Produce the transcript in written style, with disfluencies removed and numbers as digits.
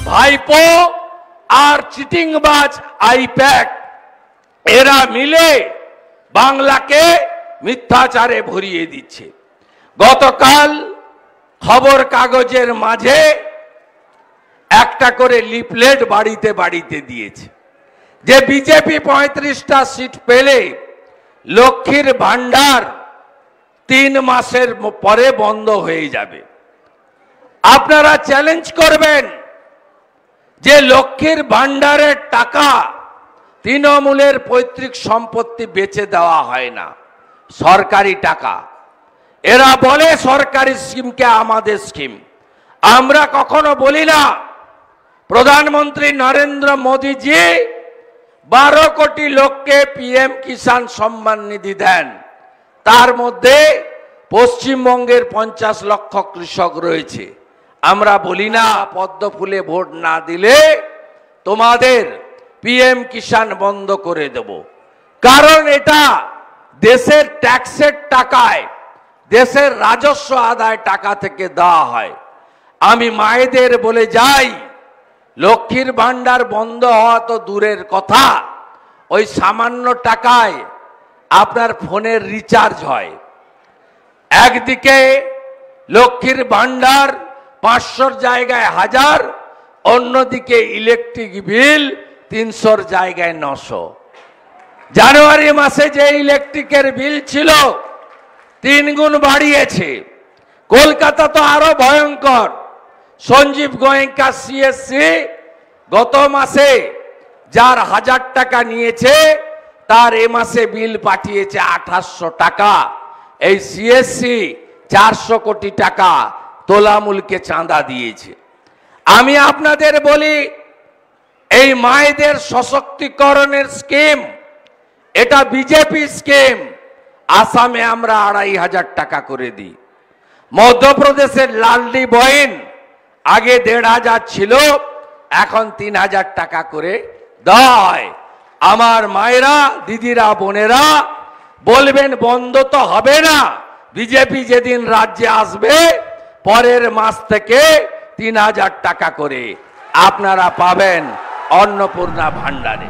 ভাইপো আর চিটিংবাজ আইপ্যাক এরা মিলে বাংলাকে মিথ্যাচারে ভরিয়ে দিচ্ছে। গতকাল খবর কাগজের মাঝে একটা করে লিফলেট বাড়িতে বাড়িতে দিয়েছে যে বিজেপি 35টা সিট পেলে লক্ষ্মীর ভান্ডার 3 মাসের পরে বন্ধ হয়ে যাবে। আপনারা চ্যালেঞ্জ করবেন যে লক্ষ্মীর ভান্ডারের টাকা তৃণমূলের পৈতৃক সম্পত্তি বেচে দেওয়া হয় না, সরকারি টাকা। এরা বলে সরকারি স্কিমকে আমাদের স্কিম। আমরা কখনো বলি না। প্রধানমন্ত্রী নরেন্দ্র মোদীজি 12 কোটি লোককে পিএম কিষাণ সম্মান নিধি দেন, তার মধ্যে পশ্চিমবঙ্গের 50 লক্ষ কৃষক রয়েছে। আমরা বলি না পদ্ম ফুলে ভোট না দিলে তোমাদের পিএম কিষাণ বন্ধ করে দেব, কারণ এটা দেশের ট্যাক্সের টাকায়, দেশের রাজস্ব আদায় টাকা থেকে দেওয়া হয়। আমি মায়েদের বলে যাই, লক্ষ্মীর ভান্ডার বন্ধ হওয়া তো দূরের কথা, ওই সামান্য টাকায় আপনার ফোনের রিচার্জ হয়। একদিকে লক্ষ্মীর ভান্ডার 500 জায়গায় 1000, অন্যদিকে ইলেকট্রিক বিল 300 জায়গায় 900। জানুয়ারি মাসে যে ইলেকট্রিকের বিল ছিল 3 গুণ বাড়িয়েছে। কলকাতা তো আরো ভয়ঙ্কর। সঞ্জীব গোয়েঙ্কা সিএসসি গত মাসে যার 1000 টাকা নিয়েছে তার এ মাসে বিল পাঠিয়েছে 2800 টাকা। এই সিএসসি 400 কোটি টাকা তোলামূলকে চাঁদা দিয়েছে। আমি আপনাদের বলি, এই মায়েদের সশক্তিকরণের স্কিম এটা বিজেপি স্কিম। আসামে আমরা 2500 টাকা করে দিই। মধ্যপ্রদেশের লালডি বহিন আগে 1500 ছিল, এখন 3000 টাকা করে দেওয়া হয়। আমার মায়েরা, দিদিরা, বোনেরা বলবেন বন্ধ তো হবে না। বিজেপি যেদিন রাজ্যে আসবে পরের মাস থেকে 3000 টাকা করে আপনারা পাবেন অন্নপূর্ণা ভান্ডারে।